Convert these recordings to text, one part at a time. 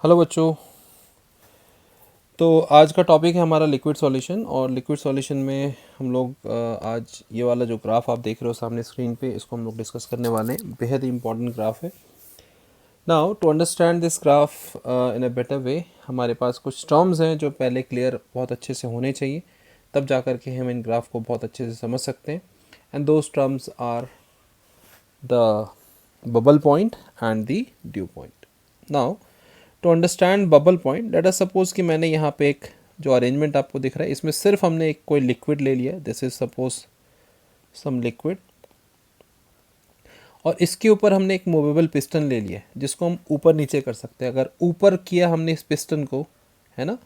Hello बच्चों। तो आज का टॉपिक है हमारा लिक्विड सॉल्यूशन। और लिक्विड सॉल्यूशन में हम लोग आज ये वाला जो ग्राफ आप देख रहे हो सामने स्क्रीन पे, इसको हम लोग डिस्कस करने वाले हैं। बेहद ही इंपॉर्टेंट ग्राफ है। Now to understand this graph in a better way, हमारे पास कुछ टर्म्स हैं जो पहले क्लियर बहुत अच्छे से होने चाहिए, तब जा कर के हम इन ग्राफ को बहुत अच्छे से समझ सकते हैं। And those terms are the bubble point and the dew point. Now to understand bubble point, let us suppose कि मैंने यहाँ पे एक जो अरेंजमेंट आपको दिख रहा है इसमें सिर्फ हमने एक कोई लिक्विड ले लिया, this is suppose some liquid, और इसके ऊपर हमने एक मूवेबल पिस्टन ले लिया जिसको हम ऊपर नीचे कर सकते हैं। अगर ऊपर किया हमने इस पिस्टन को, है ना,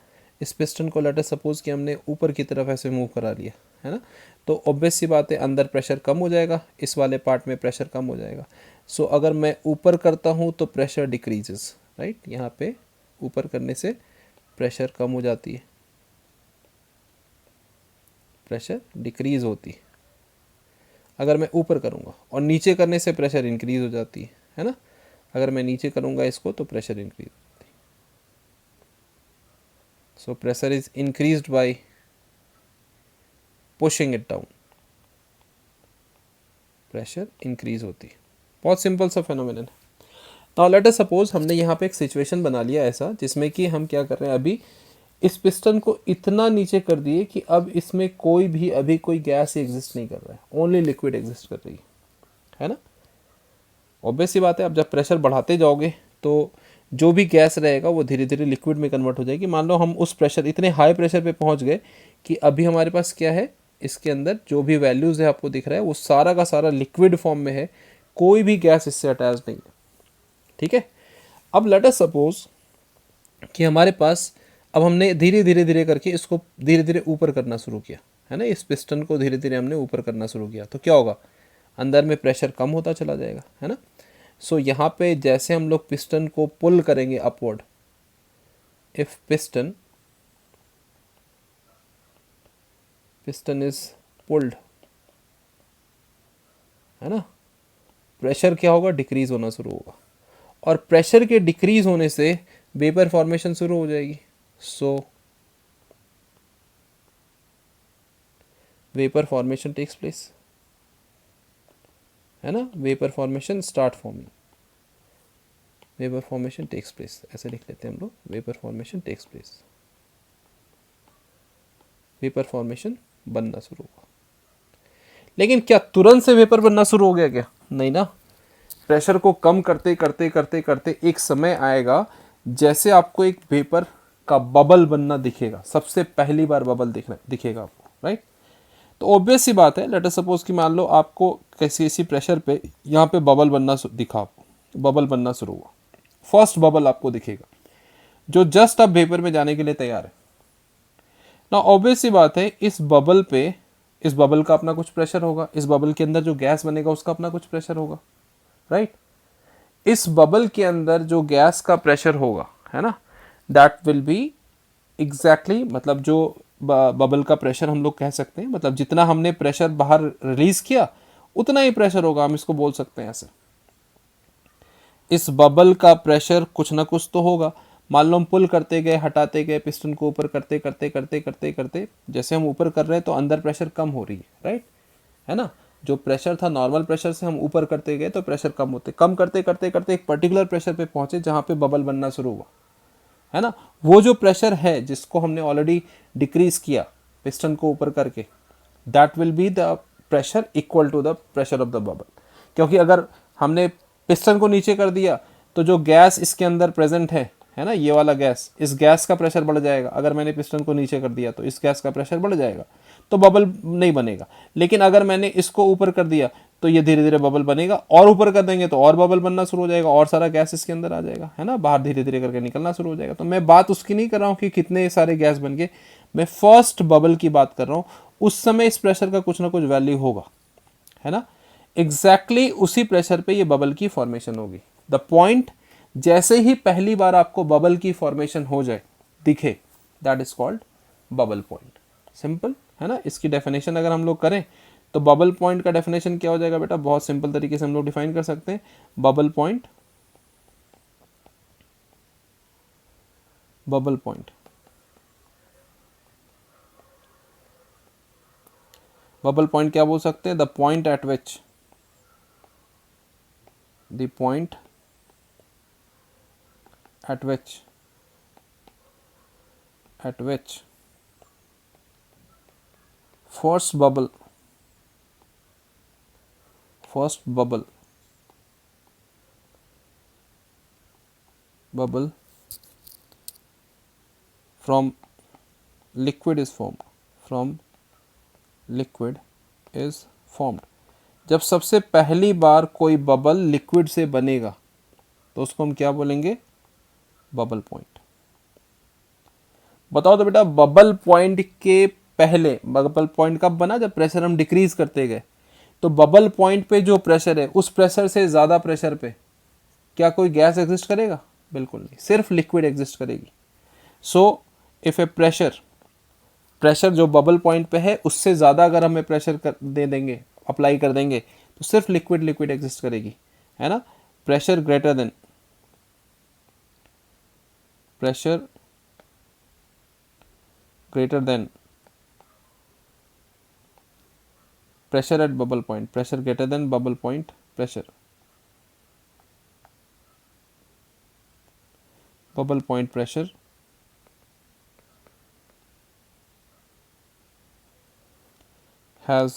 इस पिस्टन को लेट अस सपोज कि हमने ऊपर की तरफ ऐसे मूव करा लिया, है ना, तो ऑब्वियस सी बात है अंदर प्रेशर कम हो जाएगा, इस वाले पार्ट में प्रेशर कम हो जाएगा। सो अगर मैं ऊपर करता हूँ तो प्रेशर डिक्रीजेस, राइट। यहाँ पे ऊपर करने से प्रेशर कम हो जाती है, प्रेशर डिक्रीज होती है। अगर मैं ऊपर करूँगा, और नीचे करने से प्रेशर इंक्रीज हो जाती है ना। अगर मैं नीचे करूँगा इसको तो प्रेशर इंक्रीज हो जाती है। So pressure is increased by pushing it down, pressure increase होती है। बहुत सिंपल सा फेनोमेनन है। नाउ लेट अस सपोज हमने यहाँ पे एक सिचुएशन बना लिया ऐसा जिसमें कि हम क्या कर रहे हैं, अभी इस पिस्टन को इतना नीचे कर दिए कि अब इसमें कोई भी अभी कोई गैस एग्जिस्ट नहीं कर रहा है, ओनली लिक्विड एग्जिस्ट कर रही है ना। ऑब्वियस सी बात है, अब जब प्रेशर बढ़ाते जाओगे तो जो भी गैस रहेगा वो धीरे धीरे लिक्विड में कन्वर्ट हो जाएगी। मान लो हम उस प्रेशर, इतने हाई प्रेशर पे पहुंच गए कि अभी हमारे पास क्या है, इसके अंदर जो भी वैल्यूज़ है आपको दिख रहा है वो सारा का सारा लिक्विड फॉर्म में है, कोई भी गैस इससे अटैच नहीं है। ठीक है। अब लेट अस सपोज कि हमारे पास, अब हमने धीरे धीरे धीरे करके इसको धीरे धीरे ऊपर करना शुरू किया, है ना, इस पिस्टन को धीरे धीरे हमने ऊपर करना शुरू किया, तो क्या होगा, अंदर में प्रेशर कम होता चला जाएगा, है ना। सो यहाँ पे जैसे हम लोग पिस्टन को पुल करेंगे upward, if piston is pulled, है ना, प्रेशर क्या होगा, डिक्रीज होना शुरू होगा, और प्रेशर के डिक्रीज होने से वेपर फॉर्मेशन शुरू हो जाएगी। So vapour formation takes place, है ना, vapour formation start forming, vapour formation takes place, ऐसे लिख लेते हैं हम लोग, vapour formation takes place, vapour formation बनना शुरू होगा। लेकिन क्या तुरंत से वेपर बनना शुरू हो गया क्या, नहीं ना। प्रेशर को कम करते करते करते करते एक समय आएगा जैसे आपको एक वेपर का बबल बनना दिखेगा, सबसे पहली बार बबल दिखेगा आपको, राइट। तो ऑब्वियस सी बात है, लेट अस सपोज कि मान लो आपको किसी प्रेशर पे यहाँ पे बबल बनना दिखा, आपको बबल बनना शुरू हुआ, फर्स्ट बबल आपको दिखेगा जो जस्ट अब वेपर में जाने के लिए तैयार है ना। ऑब्वियस सी बात है, इस बबल पे, इस बबल का अपना कुछ प्रेशर होगा, इस बबल के अंदर जो गैस बनेगा उसका अपना कुछ प्रेशर होगा, राइट। इस बबल के अंदर जो गैस का प्रेशर होगा, है ना, दैट विल बी एग्जैक्टली, मतलब जो बबल का प्रेशर हम लोग कह सकते हैं, मतलब जितना हमने प्रेशर बाहर रिलीज किया उतना ही प्रेशर होगा, हम इसको बोल सकते हैं ऐसे। इस बबल का प्रेशर कुछ ना कुछ तो होगा। मान लो हम पुल करते गए, हटाते गए, पिस्टन को ऊपर करते करते करते करते करते जैसे हम ऊपर कर रहे हैं तो अंदर प्रेशर कम हो रही है, राइट, है ना। जो प्रेशर था नॉर्मल प्रेशर से हम ऊपर करते गए तो प्रेशर कम होते, कम करते करते करते एक पर्टिकुलर प्रेशर पे पहुंचे जहां पे बबल बनना शुरू हुआ, है ना। वो जो प्रेशर है जिसको हमने ऑलरेडी डिक्रीज किया पिस्टन को ऊपर करके, that will be the pressure equal to the pressure of the bubble. क्योंकि अगर हमने पिस्टन को नीचे कर दिया तो जो गैस इसके अंदर प्रेजेंट है ना, ये वाला गैस, इस गैस का प्रेशर बढ़ जाएगा। अगर मैंने पिस्टन को नीचे कर दिया तो इस गैस का प्रेशर बढ़ जाएगा, तो बबल नहीं बनेगा। लेकिन अगर मैंने इसको ऊपर कर दिया तो ये धीरे धीरे बबल बनेगा, और ऊपर कर देंगे तो और बबल बनना शुरू हो जाएगा, और सारा गैस इसके अंदर आ जाएगा, है ना, बाहर धीरे धीरे करके निकलना शुरू हो जाएगा। तो मैं बात उसकी नहीं कर रहा हूँ कि कितने सारे गैस बन गए, मैं फर्स्ट बबल की बात कर रहा हूँ। उस समय इस प्रेशर का कुछ ना कुछ वैल्यू होगा, है ना। एग्जैक्टली उसी प्रेशर पे ये बबल की फॉर्मेशन होगी। द पॉइंट, जैसे ही पहली बार आपको बबल की फॉर्मेशन हो जाए, दिखे, that is called bubble point. Simple है ना। इसकी डेफिनेशन अगर हम लोग करें तो बबल पॉइंट का डेफिनेशन क्या हो जाएगा बेटा, बहुत सिंपल तरीके से हम लोग डिफाइन कर सकते हैं। Bubble point bubble point, bubble point क्या बोल सकते हैं? The point eight which, the point eight which, at which first bubble from liquid is formed, from liquid is formed। जब सबसे पहली बार कोई बबल लिक्विड से बनेगा तो उसको हम क्या बोलेंगे? Bubble point. बताओ तो बेटा, बबल पॉइंट के पहले बबल पॉइंट कब बना? जब प्रेशर हम डिक्रीज करते गए। तो बबल पॉइंट पे जो प्रेशर है उस प्रेशर से ज़्यादा प्रेशर पे क्या कोई गैस एग्जिस्ट करेगा? बिल्कुल नहीं, सिर्फ लिक्विड एग्जिस्ट करेगी। सो इफ ए प्रेशर जो बबल पॉइंट पे है उससे ज़्यादा अगर हमें प्रेशर दे देंगे, अप्लाई कर देंगे, तो सिर्फ लिक्विड एग्जिस्ट करेगी, है ना। Pressure greater than pressure at bubble point, pressure greater than bubble point pressure, bubble point pressure has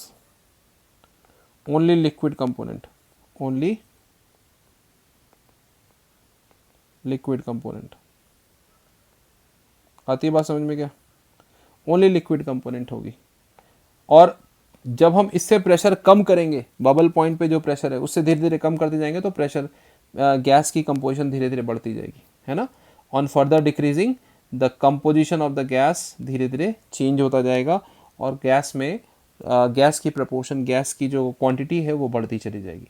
only liquid component, only liquid component। आती है बात समझ में क्या? ओनली लिक्विड कंपोनेंट होगी। और जब हम इससे प्रेशर कम करेंगे, बबल पॉइंट पे जो प्रेशर है उससे धीरे धीरे कम करते जाएंगे, तो प्रेशर गैस की कंपोजिशन धीरे धीरे बढ़ती जाएगी, है ना। On further decreasing the composition of the gas धीरे धीरे चेंज होता जाएगा और गैस में गैस की प्रपोर्शन, गैस की जो क्वांटिटी है वो बढ़ती चली जाएगी।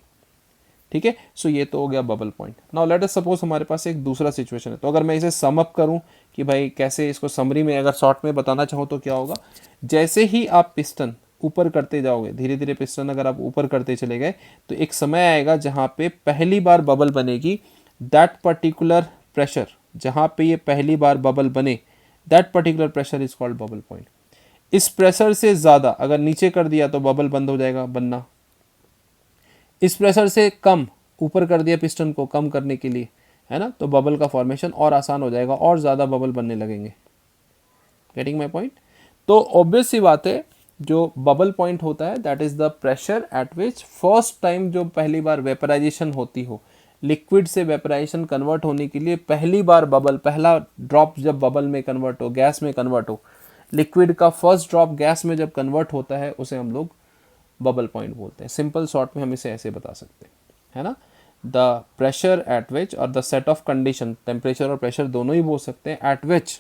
ठीक है, सो ये तो हो गया bubble point. Now let us suppose हमारे पास एक दूसरा सिचुएशन है। तो अगर मैं इसे सम अप करूं कि भाई कैसे इसको समरी में अगर शॉर्ट में बताना चाहूँ तो क्या होगा? जैसे ही आप पिस्टन ऊपर करते जाओगे, धीरे धीरे पिस्टन अगर आप ऊपर करते चले गए, तो एक समय आएगा जहाँ पे पहली बार बबल बनेगी। दैट पर्टिकुलर प्रेशर, जहाँ पे ये पहली बार बबल बने, that particular pressure is called bubble point. इस प्रेशर से ज़्यादा अगर नीचे कर दिया तो बबल बंद हो जाएगा बनना। इस प्रेशर से कम ऊपर कर दिया पिस्टन को कम करने के लिए, है ना, तो बबल का फॉर्मेशन और आसान हो जाएगा और ज़्यादा बबल बनने लगेंगे। Getting my point? तो ऑब्वियस सी बात है, जो बबल पॉइंट होता है that is the pressure at which first time, जो पहली बार वेपराइजेशन होती हो, लिक्विड से वेपराइजेशन कन्वर्ट होने के लिए पहली बार बबल, पहला ड्रॉप जब बबल में कन्वर्ट हो, गैस में कन्वर्ट हो, लिक्विड का फर्स्ट ड्रॉप गैस में जब कन्वर्ट होता है उसे हम लोग बबल पॉइंट बोलते हैं। सिंपल शॉर्ट में हम इसे ऐसे बता सकते हैं, है ना। द प्रेशर एट विच और the set of condition, temperature और प्रेशर दोनों ही बोल सकते हैं, at which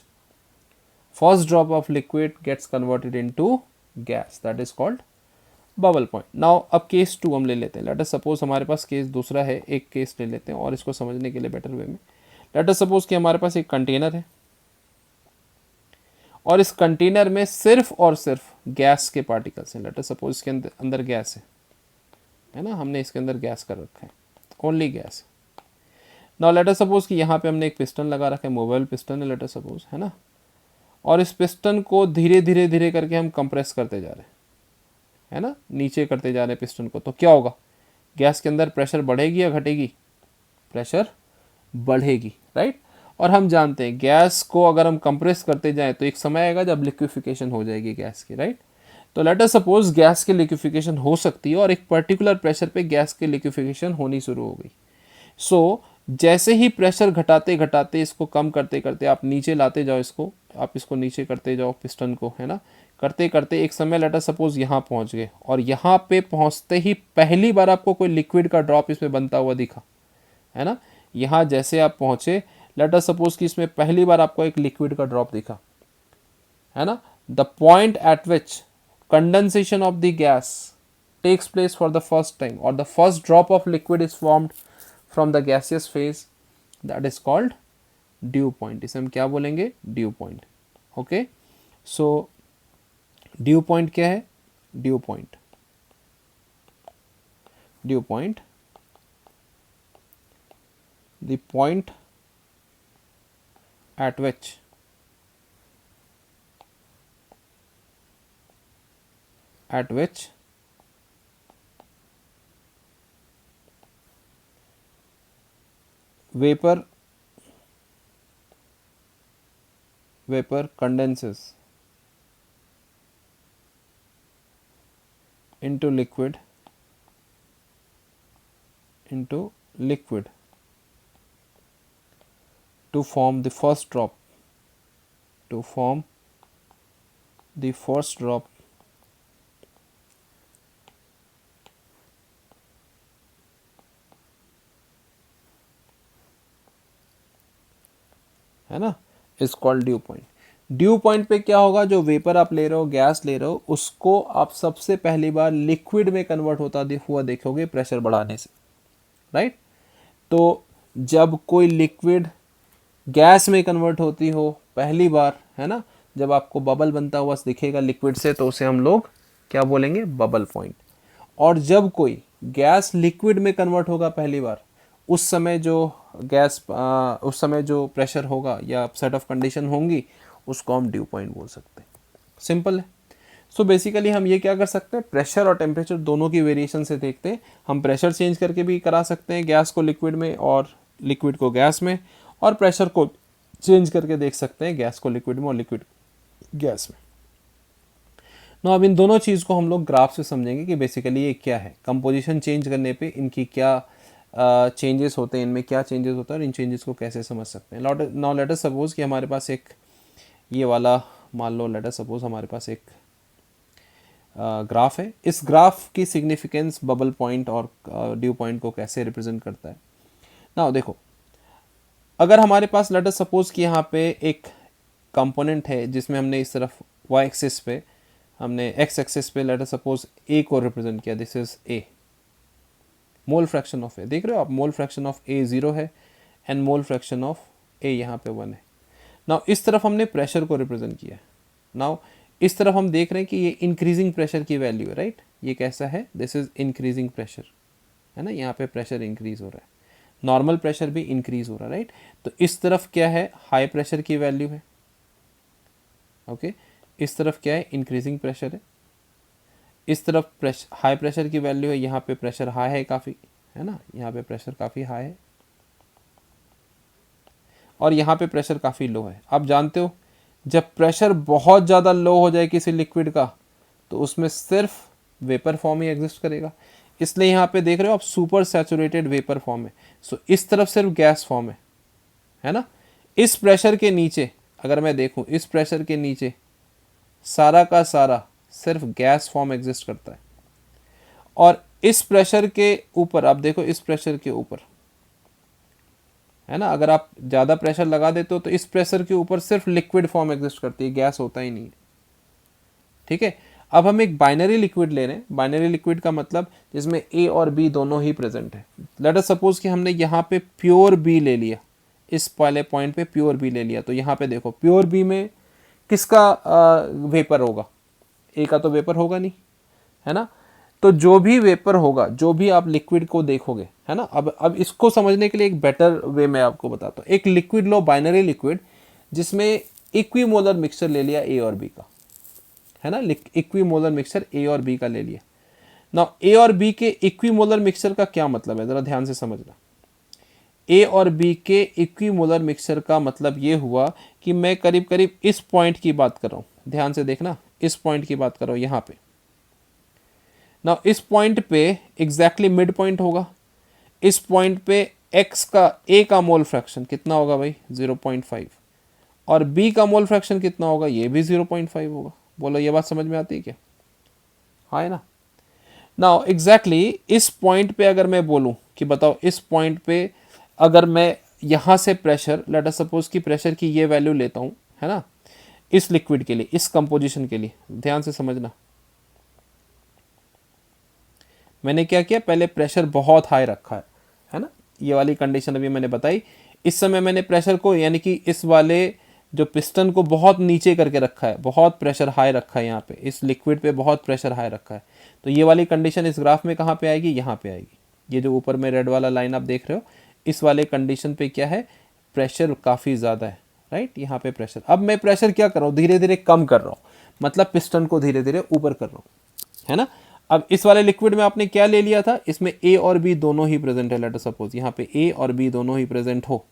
first drop of liquid gets converted into gas, that is called bubble point. Now अब केस 2 हम ले लेते हैं। लेट अस सपोज हमारे पास केस दूसरा है, एक केस ले लेते हैं और इसको समझने के लिए बेटर वे में। लेट अस सपोज कि हमारे पास एक कंटेनर है और इस कंटेनर में सिर्फ और सिर्फ गैस के पार्टिकल्स हैं। लेट अस सपोज इसके अंदर गैस है ना, हमने इसके अंदर गैस कर रखा है, only gas. Now let us suppose कि यहाँ पे हमने एक पिस्टन लगा रखा है, मोबाइल पिस्टन है लेट अस सपोज, है ना, और इस पिस्टन को धीरे धीरे धीरे करके हम कंप्रेस करते जा रहे हैं, है ना, नीचे करते जा रहे हैं पिस्टन को। तो क्या होगा? गैस के अंदर प्रेशर बढ़ेगी या घटेगी? प्रेशर बढ़ेगी, राइट। और हम जानते हैं गैस को अगर हम कंप्रेस करते जाएं तो एक समय आएगा जब लिक्विफिकेशन हो जाएगी गैस की, राइट। तो लेट अस सपोज गैस की लिक्विफिकेशन हो सकती है और एक पर्टिकुलर प्रेशर पे गैस की लिक्विफिकेशन होनी शुरू हो गई। सो जैसे ही प्रेशर घटाते घटाते इसको कम करते करते आप नीचे लाते जाओ, इसको आप इसको नीचे करते जाओ पिस्टन को, है ना, करते करते एक समय लेट अस सपोज यहाँ पहुँच गए और यहाँ पे पहुँचते ही पहली बार आपको कोई लिक्विड का ड्रॉप इसमें बनता हुआ दिखा, है ना। यहाँ जैसे आप पहुँचे, लेट अस सपोज कि इसमें पहली बार आपको एक लिक्विड का ड्रॉप दिखा, है ना। The point eight which condensation of the gas takes place for the first time or the first drop of liquid is formed from the gaseous phase, that is called dew point। इसे हम क्या बोलेंगे? dew point। Okay, सो dew point क्या है? dew point the point at which at which vapor condenses into liquid to form the first drop, है ना, is called due point. Due point पे क्या होगा, जो वेपर आप ले रहे हो, गैस ले रहे हो, उसको आप सबसे पहली बार लिक्विड में कन्वर्ट होता हुआ देखोगे प्रेशर बढ़ाने से, राइट। तो जब कोई लिक्विड गैस में कन्वर्ट होती हो पहली बार, है ना, जब आपको बबल बनता हुआ दिखेगा लिक्विड से, तो उसे हम लोग क्या बोलेंगे, बबल पॉइंट। और जब कोई गैस लिक्विड में कन्वर्ट होगा पहली बार, उस समय जो प्रेशर होगा या सेट ऑफ कंडीशन होंगी, उसको हम ड्यू पॉइंट बोल सकते हैं। सिंपल है। सो बेसिकली हम ये क्या कर सकते हैं, प्रेशर और टेम्परेचर दोनों की वेरिएशन से देखते हैं। हम प्रेशर चेंज करके भी करा सकते हैं, गैस को लिक्विड में और लिक्विड को गैस में, और प्रेशर को चेंज करके देख सकते हैं, गैस को लिक्विड में और लिक्विड गैस में। ना अब इन दोनों चीज़ को हम लोग ग्राफ से समझेंगे कि बेसिकली ये क्या है, कंपोजिशन चेंज करने पे इनकी क्या चेंजेस होते हैं, इनमें क्या चेंजेस होता है और इन चेंजेस को कैसे समझ सकते हैं। नाउ लेट अस सपोज कि हमारे पास एक ये वाला, मान लो लेट अस सपोज हमारे पास एक ग्राफ है। इस ग्राफ की सिग्निफिकेंस बबल पॉइंट और ड्यू पॉइंट को कैसे रिप्रेजेंट करता है। नाउ देखो, अगर हमारे पास लेट अस सपोज कि यहाँ पे एक कंपोनेंट है जिसमें हमने इस तरफ y एक्सिस पे, हमने x एक्सिस पे लेट अस सपोज a को रिप्रेजेंट किया, this is a, mole fraction of a, देख रहे हो आप, मोल फ्रैक्शन ऑफ a 0 है and mole fraction of a यहाँ पे 1 है। नाउ इस तरफ हमने प्रेशर को रिप्रेजेंट किया है। नाउ इस तरफ हम देख रहे हैं कि ये इंक्रीजिंग प्रेशर की वैल्यू है, राइट। ये कैसा है, दिस इज इंक्रीजिंग प्रेशर, है ना, यहाँ पे प्रेशर इंक्रीज हो रहा है, नॉर्मल प्रेशर भी इंक्रीज हो रहा है, राइट। तो इस तरफ क्या है, हाई प्रेशर की वैल्यू है, ओके। इस तरफ क्या है, इंक्रीजिंग प्रेशर है। इस तरफ हाई प्रेशर की वैल्यू है, यहाँ पे प्रेशर हाई है काफ़ी, है ना, यहाँ पे प्रेशर काफ़ी हाई है और यहाँ पे प्रेशर काफ़ी लो है। आप जानते हो जब प्रेशर बहुत ज़्यादा लो हो जाए किसी लिक्विड का, तो उसमें सिर्फ वेपर फॉर्म ही एग्जिस्ट करेगा, इसलिए यहाँ पे देख रहे हो आप सुपर सैचुरेटेड वेपर फॉर्म है। सो इस तरफ सिर्फ गैस फॉर्म है ना। इस प्रेशर के नीचे अगर मैं देखूँ, इस प्रेशर के नीचे सारा का सारा सिर्फ गैस फॉर्म एग्जिस्ट करता है, और इस प्रेशर के ऊपर आप देखो, इस प्रेशर के ऊपर, है ना, अगर आप ज़्यादा प्रेशर लगा देते हो तो इस प्रेशर के ऊपर सिर्फ लिक्विड फॉर्म एग्जिस्ट करती है, गैस होता ही नहीं है, ठीक है। अब हम एक बाइनरी लिक्विड ले रहे हैं। बाइनरी लिक्विड का मतलब जिसमें ए और बी दोनों ही प्रेजेंट है। लेट अस सपोज कि हमने यहाँ पे प्योर बी ले लिया, इस पहले पॉइंट पे प्योर बी ले लिया, तो यहाँ पे देखो प्योर बी में किसका वेपर होगा, ए का तो वेपर होगा नहीं, है ना। तो जो भी वेपर होगा, जो भी आप लिक्विड को देखोगे, है ना। अब इसको समझने के लिए एक बेटर वे मैं आपको बताता हूँ। एक लिक्विड लो, बाइनरी लिक्विड, जिसमें इक्विमोलर मिक्सचर ले लिया ए और बी का, है ना, इक्विमोलर मिक्सचर ए और बी का ले लिया। ना ए और बी के इक्विमोलर मिक्सचर का क्या मतलब है, ज़रा ध्यान से समझना। ए और बी के इक्विमोलर मिक्सचर का मतलब ये हुआ कि मैं करीब करीब इस पॉइंट की बात कर रहा हूँ, ध्यान से देखना, इस पॉइंट की बात कर रहा हूँ यहाँ पे। ना इस पॉइंट पे एग्जैक्टली मिड पॉइंट होगा। इस पॉइंट पे x का a का मोल फ्रैक्शन कितना होगा भाई, 0.5, और b का मोल फ्रैक्शन कितना होगा, ये भी 0.5 होगा। बोलो ये बात समझ में आती है क्या, हाँ है ना। नाउ एग्जैक्टली इस पॉइंट पे अगर मैं बोलूँ कि बताओ, इस पॉइंट पे अगर मैं यहाँ से प्रेशर, लेट अस सपोज कि प्रेशर की ये वैल्यू लेता हूँ, है ना, इस लिक्विड के लिए, इस कंपोजिशन के लिए, ध्यान से समझना। मैंने क्या किया, पहले प्रेशर बहुत हाई रखा है ना, ये वाली कंडीशन अभी मैंने बताई। इस समय मैंने प्रेशर को, यानी कि इस वाले जो पिस्टन को बहुत नीचे करके रखा है, बहुत प्रेशर हाई रखा है यहाँ पे, इस लिक्विड पे बहुत प्रेशर हाई रखा है। तो ये वाली कंडीशन इस ग्राफ में कहाँ पे आएगी, यहाँ पे आएगी। ये जो ऊपर में रेड वाला लाइन आप देख रहे हो, इस वाले कंडीशन पे क्या है, प्रेशर काफ़ी ज़्यादा है, राइट। यहाँ पे प्रेशर, अब मैं प्रेशर क्या कर रहा हूँ, धीरे धीरे कम कर रहा हूँ, मतलब पिस्टन को धीरे धीरे ऊपर कर रहा हूँ, है ना। अब इस वाले लिक्विड में आपने क्या ले लिया था, इसमें ए और बी दोनों ही प्रेजेंट है। लेट अस सपोज यहाँ पे ए और बी दोनों ही प्रेजेंट हो।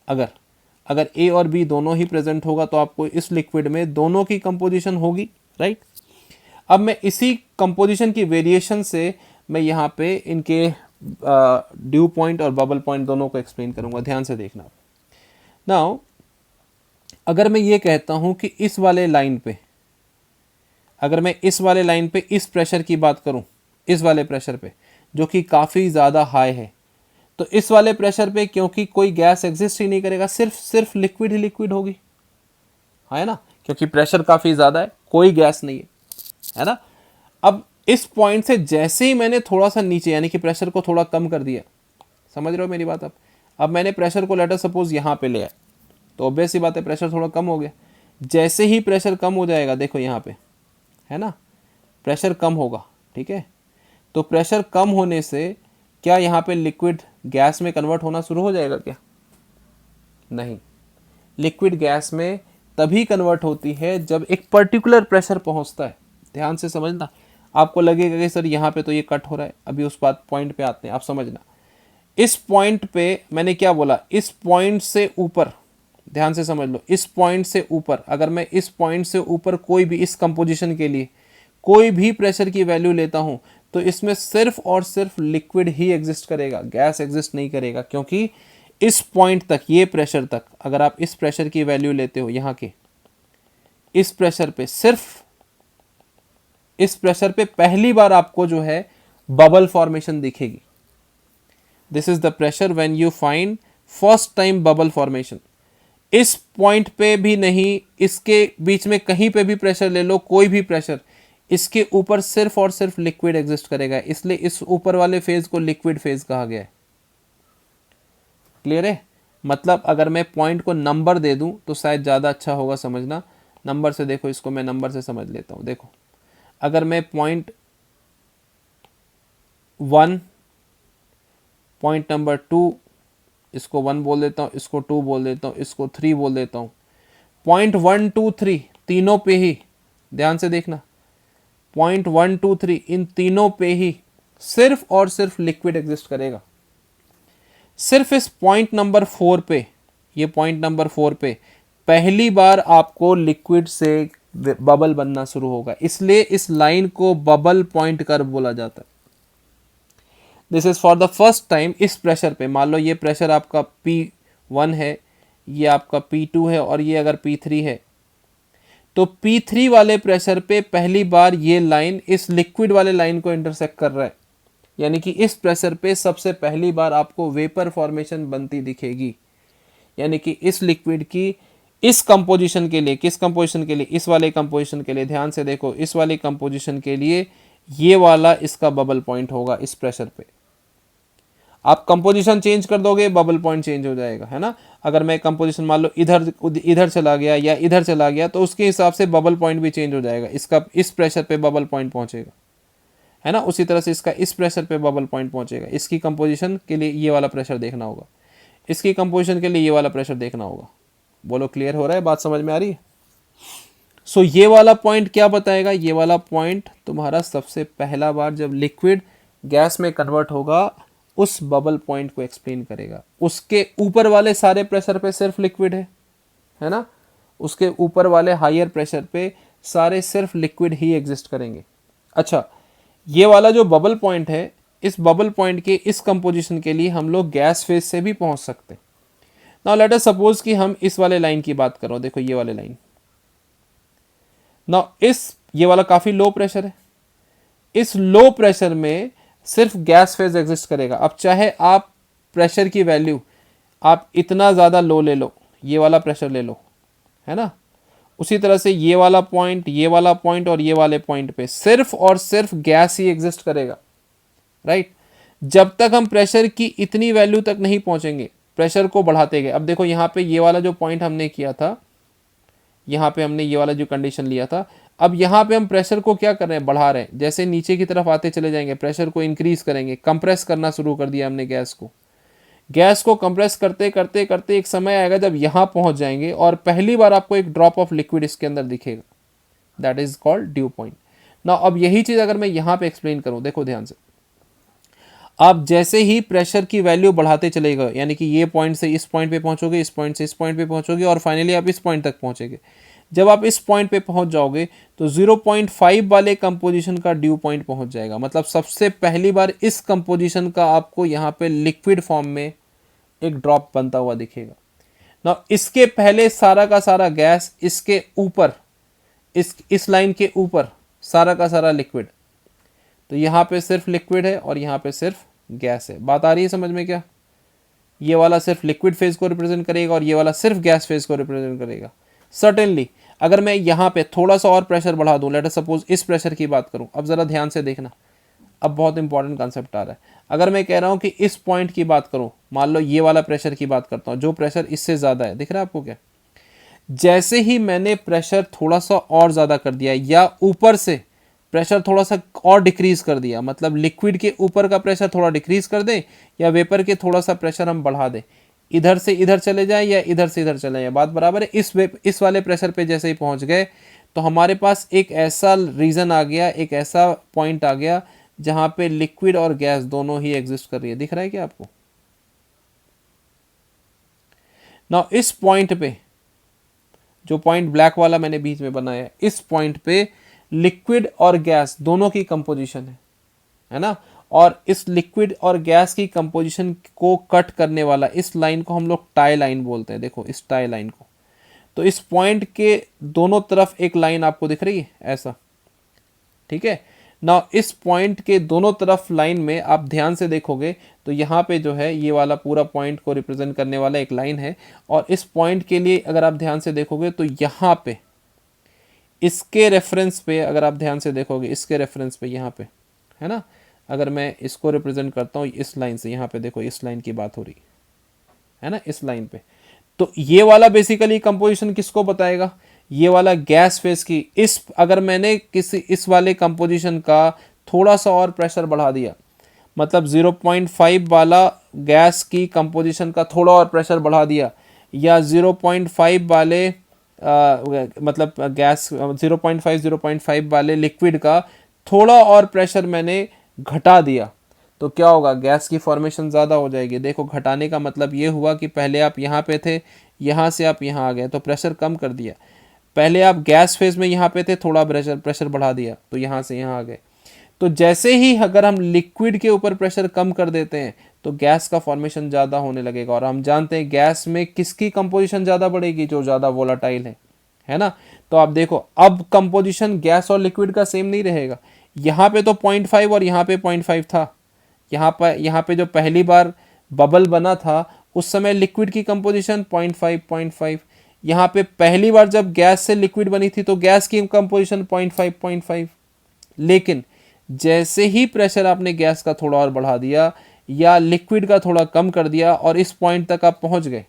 अगर ए और बी दोनों ही प्रेजेंट होगा तो आपको इस लिक्विड में दोनों की कंपोजिशन होगी, राइट। अब मैं इसी कंपोजिशन की वेरिएशन से मैं यहाँ पे इनके ड्यू पॉइंट और बबल पॉइंट दोनों को एक्सप्लेन करूंगा, ध्यान से देखना। नाउ अगर मैं ये कहता हूं कि इस वाले लाइन पे, अगर मैं इस वाले लाइन पे इस प्रेशर की बात करूं, इस वाले प्रेशर पे जो कि काफ़ी ज़्यादा हाई है, तो इस वाले प्रेशर पे क्योंकि कोई गैस एग्जिस्ट ही नहीं करेगा, सिर्फ लिक्विड ही लिक्विड होगी, है ना, क्योंकि प्रेशर काफ़ी ज़्यादा है, कोई गैस नहीं है ना। अब इस पॉइंट से जैसे ही मैंने थोड़ा सा नीचे यानी कि प्रेशर को थोड़ा कम कर दिया, समझ रहे हो मेरी बात। अब मैंने प्रेशर को लेटर सपोज यहाँ पे ले आया, तो ऑब्वियस सी बात है प्रेशर थोड़ा कम हो गया। जैसे ही प्रेशर कम हो जाएगा, देखो यहाँ पे है ना, प्रेशर कम होगा, ठीक है। तो प्रेशर कम होने से क्या यहाँ पे लिक्विड गैस में कन्वर्ट होना शुरू हो जाएगा क्या? नहीं, लिक्विड गैस में तभी कन्वर्ट होती है जब एक पर्टिकुलर प्रेशर पहुंचता है। ध्यान से समझना, आपको लगेगा कि सर यहाँ पे तो ये कट हो रहा है, अभी उस बात पॉइंट पे आते हैं, आप समझना। इस पॉइंट पे मैंने क्या बोला, इस पॉइंट से ऊपर, ध्यान से समझ लो, इस पॉइंट से ऊपर, अगर मैं इस पॉइंट से ऊपर कोई भी इस कंपोजिशन के लिए कोई भी प्रेशर की वैल्यू लेता हूं तो इसमें सिर्फ और सिर्फ लिक्विड ही एग्जिस्ट करेगा, गैस एग्जिस्ट नहीं करेगा। क्योंकि इस पॉइंट तक, ये प्रेशर तक, अगर आप इस प्रेशर की वैल्यू लेते हो यहाँ के, इस प्रेशर पे, सिर्फ इस प्रेशर पे पहली बार आपको जो है बबल फॉर्मेशन दिखेगी। This is the pressure when you find first time bubble formation. इस पॉइंट पे भी नहीं, इसके बीच में कहीं पे भी प्रेशर ले लो, कोई भी प्रेशर, इसके ऊपर सिर्फ और सिर्फ लिक्विड एग्जिस्ट करेगा, इसलिए इस ऊपर वाले फेज को लिक्विड फेज कहा गया है। क्लियर है? मतलब अगर मैं पॉइंट को नंबर दे दूं तो शायद ज़्यादा अच्छा होगा समझना। नंबर से देखो, इसको मैं नंबर से समझ लेता हूं। देखो, अगर मैं पॉइंट 1, पॉइंट नंबर 2, इसको 1 बोल देता हूँ, इसको 2 बोल देता हूँ, इसको 3 बोल देता हूँ। पॉइंट 1, 2, 3 तीनों पे ही, ध्यान से देखना, पॉइंट 1, 2, 3 इन तीनों पे ही सिर्फ और सिर्फ लिक्विड एग्जिस्ट करेगा। सिर्फ इस पॉइंट नंबर 4 पे, ये पॉइंट नंबर 4 पे पहली बार आपको लिक्विड से बबल बनना शुरू होगा, इसलिए इस लाइन को बबल पॉइंट कर्व बोला जाता है। This is for the first time इस प्रेशर पे। मान लो ये प्रेशर आपका P1 है, ये आपका P2 है और ये अगर P3 है, तो P3 वाले प्रेशर पे पहली बार ये लाइन इस लिक्विड वाले लाइन को इंटरसेक्ट कर रहा है, यानी कि इस प्रेशर पे सबसे पहली बार आपको वेपर फॉर्मेशन बनती दिखेगी। यानी कि इस लिक्विड की इस कंपोजिशन के लिए, किस कंपोजिशन के लिए, इस वाले कंपोजिशन के लिए, ध्यान से देखो, इस वाले कंपोजिशन के लिए ये वाला इसका बबल पॉइंट होगा इस प्रेशर पे। आप कंपोजिशन चेंज कर दोगे, बबल पॉइंट चेंज हो जाएगा, है ना। अगर मैं कंपोजिशन मान लो इधर चला गया या इधर चला गया तो उसके हिसाब से बबल पॉइंट भी चेंज हो जाएगा। इसका इस प्रेशर पे बबल पॉइंट पहुंचेगा, है ना। उसी तरह से इसका इस प्रेशर पे बबल पॉइंट पहुंचेगा। इसकी कंपोजिशन के लिए ये वाला प्रेशर देखना होगा, इसकी कंपोजिशन के लिए ये वाला प्रेशर देखना होगा। बोलो, क्लियर हो रहा है? बात समझ में आ रही है? सो ये वाला पॉइंट क्या बताएगा? ये वाला पॉइंट तुम्हारा सबसे पहला बार जब लिक्विड गैस में कन्वर्ट होगा उस बबल पॉइंट को एक्सप्लेन करेगा। उसके ऊपर वाले सारे प्रेशर पे सिर्फ लिक्विड है ना। उसके ऊपर वाले हायर प्रेशर पे सारे सिर्फ लिक्विड ही एग्जिस्ट करेंगे। अच्छा, ये वाला जो बबल पॉइंट है, इस बबल पॉइंट के इस कंपोजिशन के लिए हम लोग गैस फेज से भी पहुंच सकते हैं। नाउ लेट अस सपोज कि हम इस वाले लाइन की बात करो। देखो ये वाले लाइन, नाउ ये वाला काफी लो प्रेशर है। इस लो प्रेशर में सिर्फ गैस फेज एग्जिस्ट करेगा। अब चाहे आप प्रेशर की वैल्यू आप इतना ज़्यादा लो ले लो, ये वाला प्रेशर ले लो, है ना। उसी तरह से ये वाला पॉइंट, ये वाला पॉइंट और ये वाले पॉइंट पे सिर्फ और सिर्फ गैस ही एग्जिस्ट करेगा, राइट। जब तक हम प्रेशर की इतनी वैल्यू तक नहीं पहुंचेंगे, प्रेशर को बढ़ाते गए। अब देखो यहाँ पे ये वाला जो पॉइंट हमने किया था, यहाँ पे हमने ये वाला जो कंडीशन लिया था, अब यहाँ पे हम प्रेशर को क्या कर रहे हैं? बढ़ा रहे हैं। जैसे नीचे की तरफ आते चले जाएंगे, प्रेशर को इंक्रीज करेंगे, कंप्रेस करना शुरू कर दिया हमने गैस को कंप्रेस करते करते करते एक समय आएगा जब यहाँ पहुँच जाएंगे और पहली बार आपको एक ड्रॉप ऑफ लिक्विड इसके अंदर दिखेगा। That is called due point. ना अब यही चीज़ अगर मैं यहाँ पे एक्सप्लेन करूँ, देखो ध्यान से, आप जैसे ही प्रेशर की वैल्यू बढ़ाते चले गए, यानी कि ये पॉइंट से इस पॉइंट पे पहुंचोगे, इस पॉइंट से इस पॉइंट पे पहुंचोगे और फाइनली आप इस पॉइंट तक पहुंचेंगे। जब आप इस पॉइंट पे पहुंच जाओगे तो 0.5 वाले कंपोजिशन का ड्यू पॉइंट पहुंच जाएगा। मतलब सबसे पहली बार इस कंपोजिशन का आपको यहाँ पे लिक्विड फॉर्म में एक ड्रॉप बनता हुआ दिखेगा ना। इसके पहले सारा का सारा गैस, इसके ऊपर इस लाइन के ऊपर सारा का सारा लिक्विड। तो यहाँ पे सिर्फ लिक्विड है और यहाँ पे सिर्फ गैस है। बात आ रही है समझ में क्या? ये वाला सिर्फ लिक्विड फेज को रिप्रेजेंट करेगा और ये वाला सिर्फ गैस फेज को रिप्रेजेंट करेगा। सर्टेनली अगर मैं यहाँ पे थोड़ा सा और प्रेशर बढ़ा दूं, लेट अस सपोज इस प्रेशर की बात करूं, अब ज़रा ध्यान से देखना, अब बहुत इंपॉर्टेंट कॉन्सेप्ट आ रहा है। अगर मैं कह रहा हूँ कि इस पॉइंट की बात करूँ, मान लो ये वाला प्रेशर की बात करता हूँ, जो प्रेशर इससे ज़्यादा है, दिख रहा है आपको क्या? जैसे ही मैंने प्रेशर थोड़ा सा और ज़्यादा कर दिया या ऊपर से प्रेशर थोड़ा सा और डिक्रीज कर दिया, मतलब लिक्विड के ऊपर का प्रेशर थोड़ा डिक्रीज कर दें या वेपर के थोड़ा सा प्रेशर हम बढ़ा दें, इधर से इधर चले जाए या इधर से इधर चले जाए, बात बराबर है। इस वाले प्रेशर पे जैसे ही पहुंच गए तो हमारे पास एक ऐसा रीजन आ गया, एक ऐसा पॉइंट आ गया जहां पे लिक्विड और गैस दोनों ही एग्जिस्ट कर रही है। दिख रहा है क्या आपको? ना इस पॉइंट पे, जो पॉइंट ब्लैक वाला मैंने बीच में बनाया है, इस पॉइंट पे लिक्विड और गैस दोनों की कंपोजिशन है ना। और इस लिक्विड और गैस की कंपोजिशन को कट करने वाला इस लाइन को हम लोग टाई लाइन बोलते हैं। देखो इस टाई लाइन को, तो इस पॉइंट के दोनों तरफ एक लाइन आपको दिख रही है ऐसा, ठीक है ना। इस पॉइंट के दोनों तरफ लाइन में आप ध्यान से देखोगे तो यहाँ पे जो है ये वाला पूरा पॉइंट को रिप्रेजेंट करने वाला एक लाइन है। और इस पॉइंट के लिए अगर आप ध्यान से देखोगे तो यहाँ पे इसके रेफरेंस पे, अगर आप ध्यान से देखोगे इसके रेफरेंस पे यहाँ पे है ना, अगर मैं इसको रिप्रेजेंट करता हूँ इस लाइन से, यहाँ पे देखो इस लाइन की बात हो रही है ना, इस लाइन पे, तो ये वाला बेसिकली कंपोजिशन किसको बताएगा? ये वाला गैस फेज की। इस अगर मैंने किसी इस वाले कंपोजिशन का थोड़ा सा और प्रेशर बढ़ा दिया, मतलब 0.5 वाला गैस की कंपोजिशन का थोड़ा और प्रेशर बढ़ा दिया, या 0.5 वाले मतलब गैस 0.5 वाले लिक्विड का थोड़ा और प्रेशर मैंने घटा दिया, तो क्या होगा? गैस की फॉर्मेशन ज़्यादा हो जाएगी। देखो घटाने का मतलब ये हुआ कि पहले आप यहाँ पे थे, यहाँ से आप यहाँ आ गए तो प्रेशर कम कर दिया। पहले आप गैस फेज में यहाँ पे थे, थोड़ा प्रेशर बढ़ा दिया तो यहाँ से यहाँ आ गए। तो जैसे ही अगर हम लिक्विड के ऊपर प्रेशर कम कर देते हैं तो गैस का फॉर्मेशन ज़्यादा होने लगेगा। और हम जानते हैं गैस में किसकी कंपोजिशन ज़्यादा बढ़ेगी? जो ज़्यादा वोलाटाइल है ना। तो आप देखो अब कंपोजिशन गैस और लिक्विड का सेम नहीं रहेगा। यहाँ पे तो 0.5 और यहाँ पे 0.5 था। यहाँ पे जो पहली बार बबल बना था उस समय लिक्विड की कंपोजिशन 0.5। यहाँ पे पहली बार जब गैस से लिक्विड बनी थी तो गैस की कंपोजिशन 0.5। लेकिन जैसे ही प्रेशर आपने गैस का थोड़ा और बढ़ा दिया या लिक्विड का थोड़ा कम कर दिया और इस पॉइंट तक आप पहुंच गए,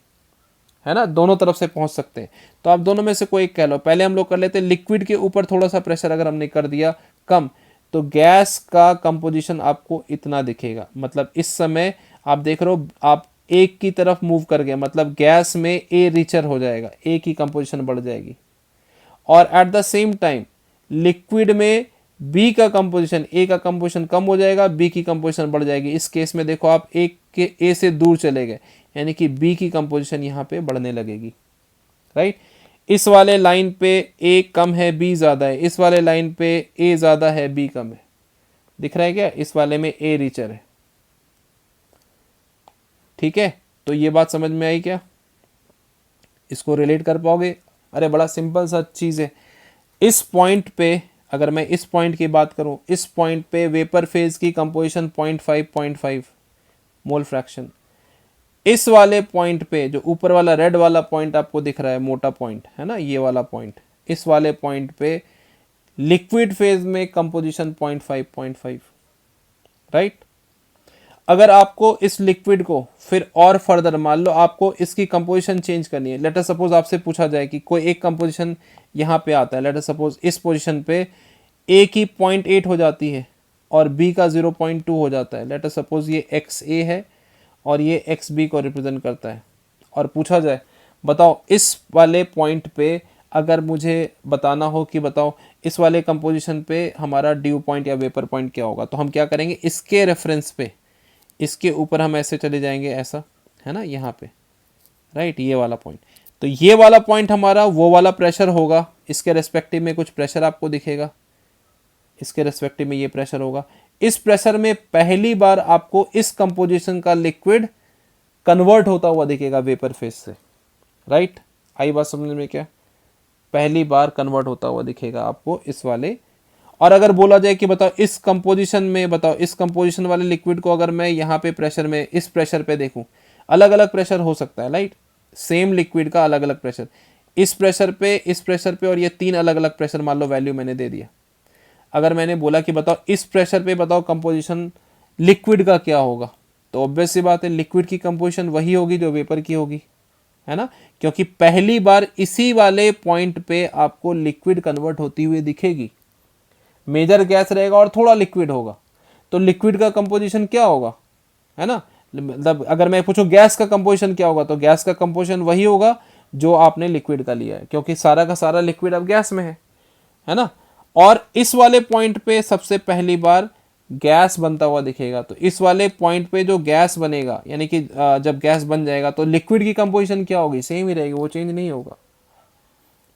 है ना, दोनों तरफ से पहुंच सकते हैं। तो आप दोनों में से कोई एक कह लो। पहले हम लोग कर लेते हैं लिक्विड के ऊपर थोड़ा सा प्रेशर अगर हमने कर दिया कम, तो गैस का कंपोजिशन आपको इतना दिखेगा। मतलब इस समय आप देख रहे हो आप एक की तरफ मूव कर गए, मतलब गैस में ए रिचर हो जाएगा, ए की कंपोजिशन बढ़ जाएगी। और at the same time liquid में बी का कंपोजिशन, ए का कंपोजिशन कम हो जाएगा, बी की कंपोजिशन बढ़ जाएगी। इस केस में देखो आप एक के ए से दूर चले गए, यानी कि बी की कंपोजिशन यहाँ पे बढ़ने लगेगी, राइट। इस वाले लाइन पे ए कम है बी ज़्यादा है, इस वाले लाइन पे ए ज़्यादा है बी कम है। दिख रहा है क्या? इस वाले में ए रिचर है, ठीक है। तो ये बात समझ में आई क्या? इसको रिलेट कर पाओगे? अरे बड़ा सिंपल सा चीज़ है। इस पॉइंट पे अगर मैं इस पॉइंट की बात करूं, इस पॉइंट पे वेपर फेज की कंपोजिशन 0.5 मोल फ्रैक्शन। इस वाले पॉइंट पे जो ऊपर वाला रेड वाला पॉइंट आपको दिख रहा है, मोटा पॉइंट है ना, ये वाला पॉइंट, इस वाले पॉइंट पे लिक्विड फेज में कंपोजिशन 0.5, राइट। अगर आपको इस लिक्विड को फिर और फर्दर, मान लो आपको इसकी कंपोजिशन चेंज करनी है, लेट अस सपोज आपसे पूछा जाए कि कोई एक कंपोजिशन यहाँ पे आता है, लेट अस सपोज इस पोजीशन पे ए की 0.8 हो जाती है और बी का 0.2 हो जाता है। लेट अस सपोज ये एक्स ए है और ये एक्स बी को रिप्रेजेंट करता है, और पूछा जाए बताओ इस वाले पॉइंट पे अगर मुझे बताना हो कि बताओ इस वाले कंपोजिशन पे हमारा ड्यू पॉइंट या वेपर पॉइंट क्या होगा, तो हम क्या करेंगे, इसके रेफरेंस पे इसके ऊपर हम ऐसे चले जाएंगे, ऐसा है ना, यहाँ पे राइट, ये वाला पॉइंट। तो ये वाला पॉइंट हमारा वो वाला प्रेशर होगा, इसके रेस्पेक्टिव में कुछ प्रेशर आपको दिखेगा, इसके रेस्पेक्टिव में ये प्रेशर होगा। इस प्रेशर में पहली बार आपको इस कंपोजिशन का लिक्विड कन्वर्ट होता हुआ दिखेगा वेपर फेज से, राइट। आई बात समझ में क्या, पहली बार कन्वर्ट होता हुआ दिखेगा आपको इस वाले। और अगर बोला जाए कि बताओ इस कंपोजिशन में, बताओ इस कंपोजिशन वाले लिक्विड को अगर मैं यहाँ पे प्रेशर में, इस प्रेशर पे देखूं, अलग अलग प्रेशर हो सकता है, राइट, सेम लिक्विड का अलग अलग प्रेशर, इस प्रेशर पे, इस प्रेशर पे, और ये 3 अलग अलग प्रेशर मान लो वैल्यू मैंने दे दिया। अगर मैंने बोला कि बताओ इस प्रेशर पे बताओ कंपोजिशन लिक्विड का क्या होगा, तो ऑब्वियस सी बात है लिक्विड की कंपोजिशन वही होगी जो वेपर की होगी, है ना, क्योंकि पहली बार इसी वाले पॉइंट पे आपको लिक्विड कन्वर्ट होती हुई दिखेगी। मेजर गैस रहेगा और थोड़ा लिक्विड होगा, तो लिक्विड का कंपोजिशन क्या होगा, है ना, मतलब अगर मैं पूछूं गैस का कंपोजिशन क्या होगा, तो गैस का कंपोजिशन वही होगा जो आपने लिक्विड का लिया है, क्योंकि सारा का सारा लिक्विड अब गैस में है ना। और इस वाले पॉइंट पे सबसे पहली बार गैस बनता हुआ दिखेगा, तो इस वाले पॉइंट पे जो गैस बनेगा, यानी कि जब गैस बन जाएगा तो लिक्विड की कंपोजिशन क्या होगी, सेम ही रहेगी, वो चेंज नहीं होगा,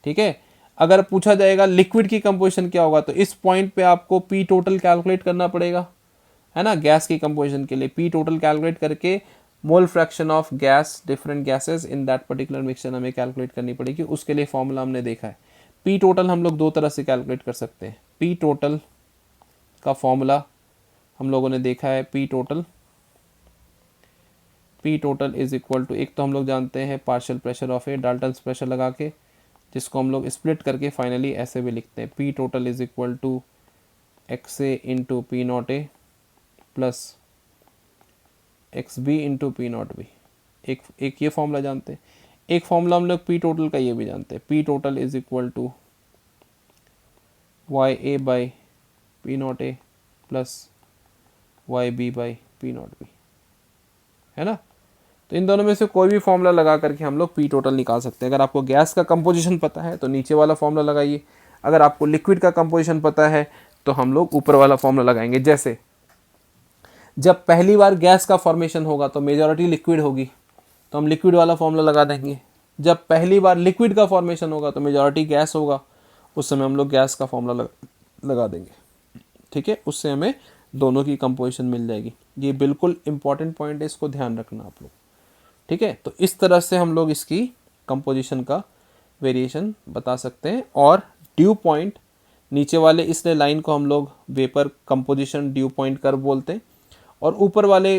ठीक है। अगर पूछा जाएगा लिक्विड की कंपोजिशन क्या होगा, तो इस पॉइंट पे आपको पी टोटल कैलकुलेट करना पड़ेगा, है ना, गैस की कंपोजिशन के लिए पी टोटल कैलकुलेट करके mole fraction of gas different gases in that particular mixture हमें कैलकुलेट करनी पड़ेगी। उसके लिए फॉर्मूला हमने देखा है। पी टोटल हम लोग 2 तरह से कैलकुलेट कर सकते हैं। पी टोटल का फॉर्मूला हम लोगों ने देखा है, P total is equal to, एक तो हम लोग जानते हैं partial pressure of A, Dalton's pressure लगा के, जिसको हम लोग स्प्लिट करके फाइनली ऐसे भी लिखते हैं, P total is equal to X A into P naught A plus X B into P naught B. एक ये फॉर्मूला जानते हैं। एक फॉर्मूला हम लोग पी टोटल का ये भी जानते हैं, P total is equal to Y A by P naught A plus Y B by P naught B, है ना। तो इन दोनों में से कोई भी फॉर्मूला लगा करके हम लोग पी टोटल निकाल सकते हैं। अगर आपको गैस का कंपोजिशन पता है तो नीचे वाला फॉर्मूला लगाइए, अगर आपको लिक्विड का कंपोजिशन पता है तो हम लोग ऊपर वाला फॉर्मूला लगाएंगे। जैसे जब पहली बार गैस का फॉर्मेशन होगा तो मेजॉरिटी लिक्विड होगी, तो हम लिक्विड वाला फॉर्मूला लगा देंगे। जब पहली बार लिक्विड का फॉर्मेशन होगा तो मेजॉरिटी गैस होगा, उस समय हम लोग गैस का फॉर्मूला लगा देंगे, ठीक है। उससे हमें दोनों की कंपोजिशन मिल जाएगी। ये बिल्कुल इंपॉर्टेंट पॉइंट है, इसको ध्यान रखना आप लोग, ठीक है। तो इस तरह से हम लोग इसकी कंपोजिशन का वेरिएशन बता सकते हैं। और ड्यू पॉइंट नीचे वाले इसलिए लाइन को हम लोग vapour composition due point curve बोलते हैं, और ऊपर वाले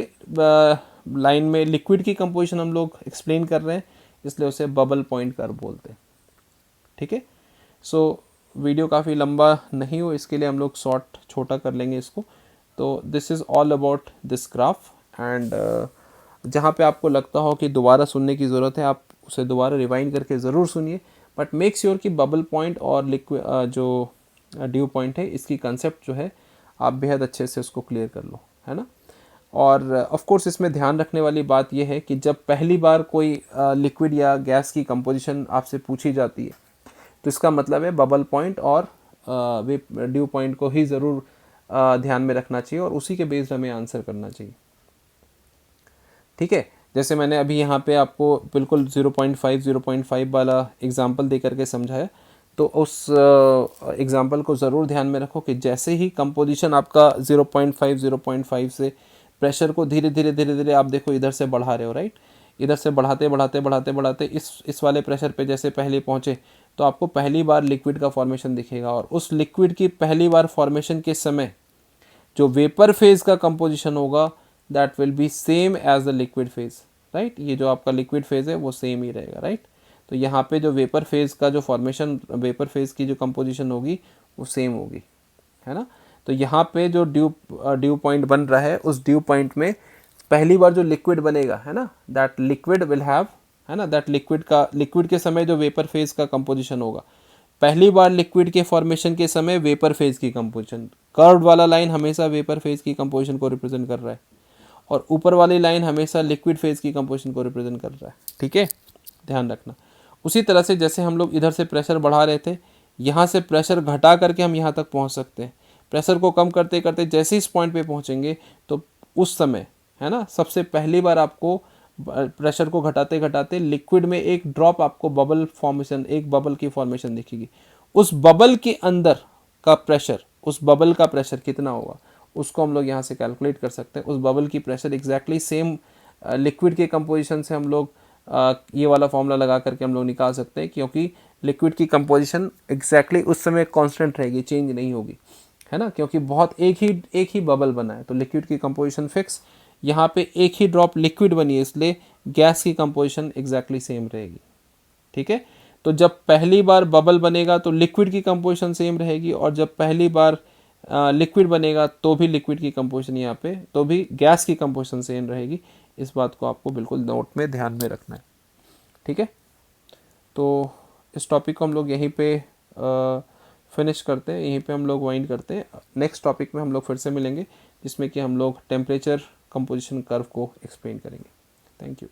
लाइन में लिक्विड की कंपोजिशन हम लोग एक्सप्लेन कर रहे हैं, इसलिए उसे बबल पॉइंट कर्व बोलते हैं, ठीक है। सो वीडियो काफ़ी लंबा नहीं हो, इसके लिए हम लोग शॉर्ट छोटा कर लेंगे इसको। तो this is all about this graph. And जहाँ पे आपको लगता हो कि दोबारा सुनने की ज़रूरत है, आप उसे दोबारा रिवाइंड करके ज़रूर सुनिए, बट मेक श्योर कि बबल पॉइंट और लिक्विड जो ड्यू पॉइंट है, इसकी कंसेप्ट जो है आप बेहद अच्छे से उसको क्लियर कर लो, है ना। और ऑफ कोर्स इसमें ध्यान रखने वाली बात यह है कि जब पहली बार कोई लिक्विड या गैस की कंपोजिशन आपसे पूछी जाती है, तो इसका मतलब है बबल पॉइंट और ड्यू पॉइंट को ही ज़रूर ध्यान में रखना चाहिए, और उसी के बेस्ड हमें आंसर करना चाहिए, ठीक है। जैसे मैंने अभी यहाँ पे आपको बिल्कुल 0.5 वाला एग्जाम्पल दे करके समझाया, तो उस एग्जाम्पल को ज़रूर ध्यान में रखो कि जैसे ही कंपोजिशन आपका 0.5 से प्रेशर को धीरे धीरे आप देखो इधर से बढ़ा रहे हो, राइट, इधर से बढ़ाते इस वाले प्रेशर पे जैसे पहले पहुँचे, तो आपको पहली बार लिक्विड का फॉर्मेशन दिखेगा, और उस लिक्विड की पहली बार फॉर्मेशन के समय जो वेपर फेज का कंपोजिशन होगा that will be same as the liquid phase, right. ये जो आपका लिक्विड फेज है वो सेम ही रहेगा, राइट। तो यहाँ पे जो वेपर फेज का जो फॉर्मेशन, वेपर फेज की जो कंपोजिशन होगी वो सेम होगी, है ना। तो यहाँ पे जो ड्यू पॉइंट बन रहा है, उस ड्यू पॉइंट में पहली बार जो लिक्विड बनेगा, है ना, दैट लिक्विड विल हैव, है ना, दैट लिक्विड के समय जो वेपर फेज का कंपोजिशन होगा, पहली बार लिक्विड के फॉर्मेशन के समय वेपर फेज की कंपोजिशन, कर्व्ड वाला लाइन हमेशा वेपर फेज की कंपोजिशन को रिप्रेजेंट कर रहा है, और ऊपर वाली लाइन हमेशा लिक्विड फेज की कंपोजिशन को रिप्रेजेंट कर रहा है, ठीक है, ध्यान रखना। उसी तरह से जैसे हम लोग इधर से प्रेशर बढ़ा रहे थे, यहाँ से प्रेशर घटा करके हम यहाँ तक पहुँच सकते हैं। प्रेशर को कम करते करते जैसे इस पॉइंट पे पहुँचेंगे तो उस समय, है ना, सबसे पहली बार आपको प्रेशर को घटाते घटाते लिक्विड में एक ड्रॉप आपको बबल फॉर्मेशन, एक बबल की फॉर्मेशन दिखेगी। उस बबल के अंदर का प्रेशर, उस बबल का प्रेशर कितना होगा उसको हम लोग यहाँ से कैलकुलेट कर सकते हैं। उस बबल की प्रेशर एग्जैक्टली सेम लिक्विड के कंपोजिशन से हम लोग ये वाला फॉर्मूला लगा करके हम लोग निकाल सकते हैं, क्योंकि लिक्विड की कंपोजिशन एग्जैक्टली उस समय कांस्टेंट रहेगी, चेंज नहीं होगी, है ना, क्योंकि बहुत एक ही बबल बना है तो लिक्विड की कंपोजिशन फिक्स। यहाँ पे एक ही ड्रॉप लिक्विड बनी है इसलिए गैस की कंपोजिशन एग्जैक्टली सेम रहेगी। ठीक है, तो जब पहली बार बबल बनेगा तो लिक्विड की कंपोजिशन सेम रहेगी, और जब पहली बार लिक्विड बनेगा तो भी लिक्विड की कंपोजिशन यहाँ पे, तो भी गैस की कंपोजिशन सेम रहेगी। इस बात को आपको बिल्कुल नोट में ध्यान में रखना है। ठीक है, तो इस टॉपिक को हम लोग यहीं पे फिनिश करते हैं, यहीं पे हम लोग वाइंड करते हैं। नेक्स्ट टॉपिक में हम लोग फिर से मिलेंगे जिसमें कि हम लोग टेम्परेचर कंपोजिशन कर्व को एक्सप्लेन करेंगे। Thank you.